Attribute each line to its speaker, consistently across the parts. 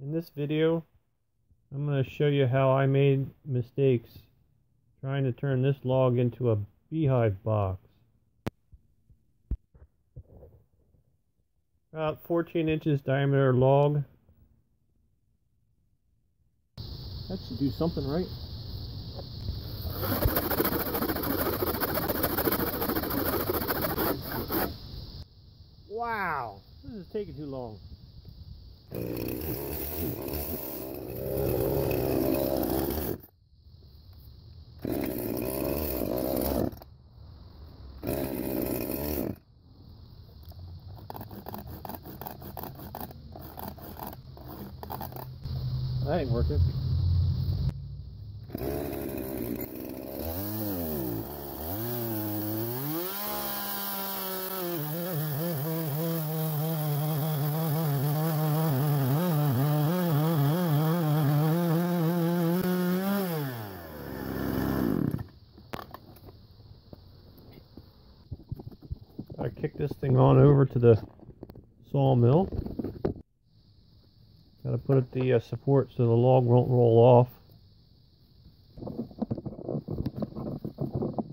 Speaker 1: In this video, I'm going to show you how I made mistakes trying to turn this log into a beehive box. About 14 inches diameter log. That should do something, right? Wow, this is taking too long. That ain't working. I kick this thing on over to the sawmill. Got to put the support so the log won't roll off.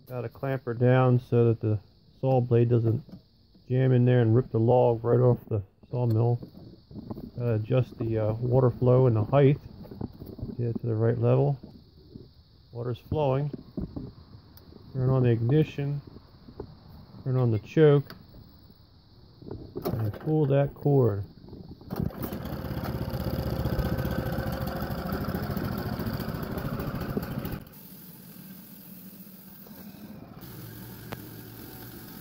Speaker 1: Got to clamp her down so that the saw blade doesn't jam in there and rip the log right off the sawmill. Got to adjust the water flow and the height, get it to the right level. Water's flowing. Turn on the ignition. Turn on the choke. And pull that cord.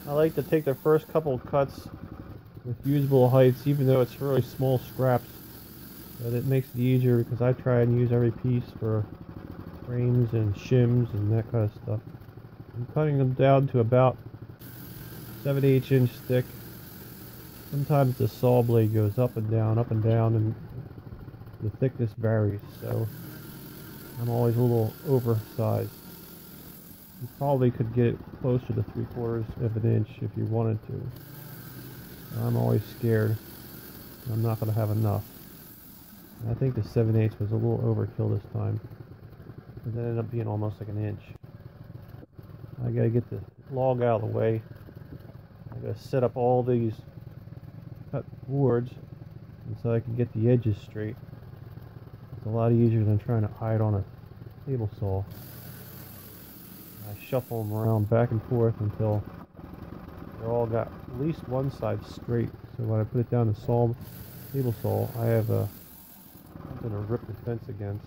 Speaker 1: I like to take the first couple of cuts with usable heights, even though it's really small scraps, but it makes it easier because I try and use every piece for frames and shims and that kind of stuff. I'm cutting them down to about 7/8 inch thick. Sometimes the saw blade goes up and down, and the thickness varies, so I'm always a little oversized. You probably could get it closer to 3/4 of an inch if you wanted to. I'm always scared I'm not going to have enough. And I think the 7/8 was a little overkill this time, because it ended up being almost like an inch. I got to get the log out of the way. I got to set up all these cut boards and so I can get the edges straight. It's a lot easier than trying to hide on a table saw. I shuffle them around back and forth until they're all got at least one side straight. So when I put it down the table saw, I have something to rip the fence against.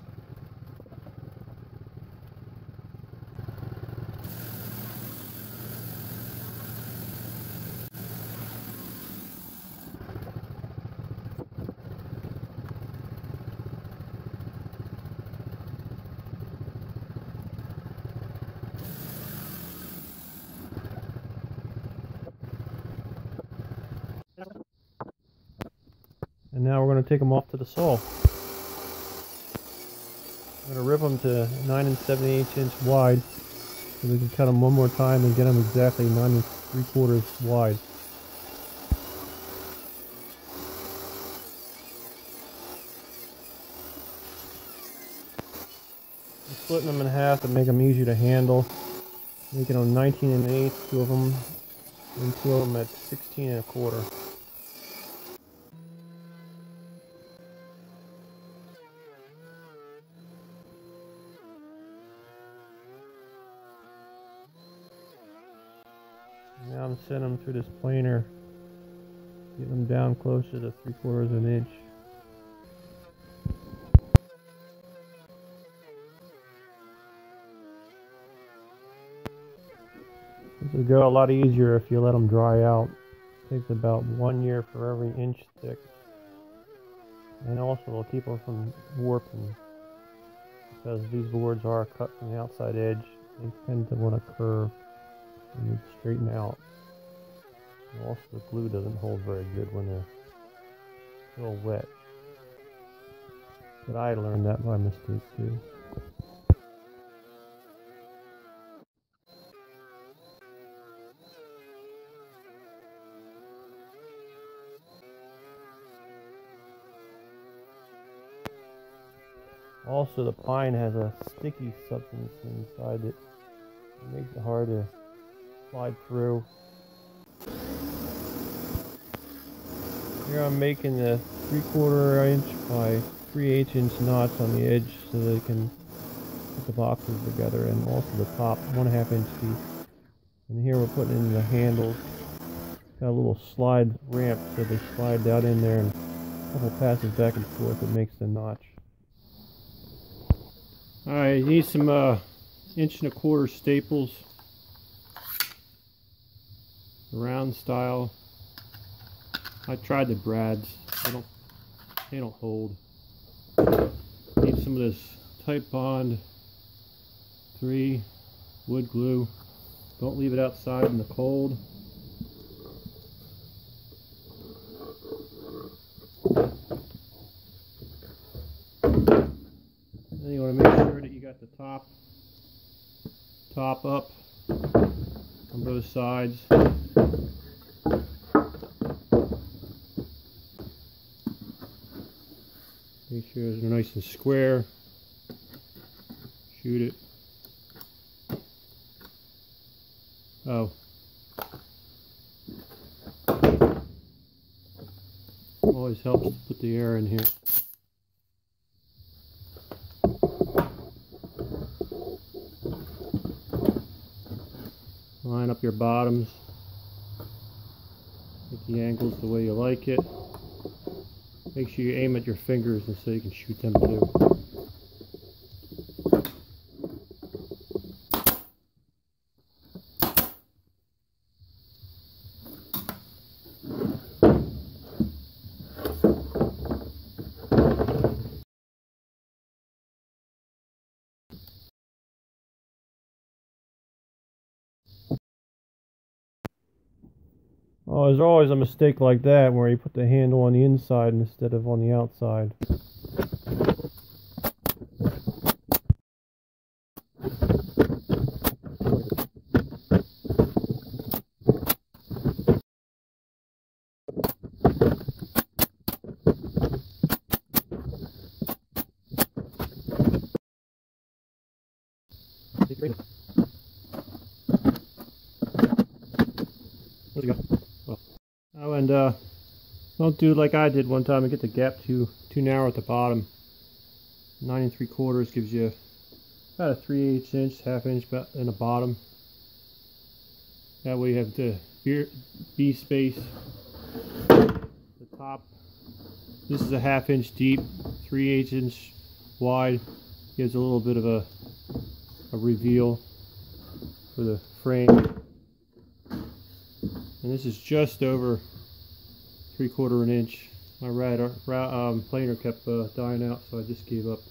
Speaker 1: And now we're going to take them off to the saw. I'm going to rip them to 9 7/8 inch wide, so we can cut them one more time and get them exactly 9 3/4 wide. I'm splitting them in half to make them easier to handle, making them 19 1/8, two of them, and two of them at 16 1/4. Now I'm sending them through this planer, get them down closer to 3/4 of an inch. This will go a lot easier if you let them dry out. It takes about 1 year for every inch thick. And also it'll keep them from warping, because these boards are cut from the outside edge. They tend to want to curve and straighten out. And also the glue doesn't hold very good when they're still wet. But I learned that by mistake too. Also, the pine has a sticky substance inside it. It makes it hard to slide through. Here I'm making the 3/4 inch by 3/8 inch knots on the edge so they can put the boxes together, and also the top 1/2 inch deep. And here we're putting in the handles. Got a little slide ramp so they slide down in there, and a couple passes back and forth. It makes the notch. Alright, you need some 1¼ inch staples, round style. I tried the brads. They don't hold. Need some of this Type Bond 3 wood glue. Don't leave it outside in the cold. Then you want to make sure that you got the top up on both sides. Make sure it's nice and square. Shoot it. Oh. Always helps to put the air in here. Line up your bottoms. Get the angles the way you like it. Make sure you aim at your fingers and so you can shoot them too. Oh, there's always a mistake like that where you put the handle on the inside instead of on the outside. Where's it go? Oh, and don't do like I did one time and get the gap too narrow at the bottom. 9 3/4 gives you about a 3/8 inch, 1/2 inch in the bottom. That way you have the bee space. The top, this is a 1/2 inch deep, 3/8 inch wide. Gives a little bit of a reveal for the frame. And this is just over 3/4 inch. My planer kept dying out, so I just gave up.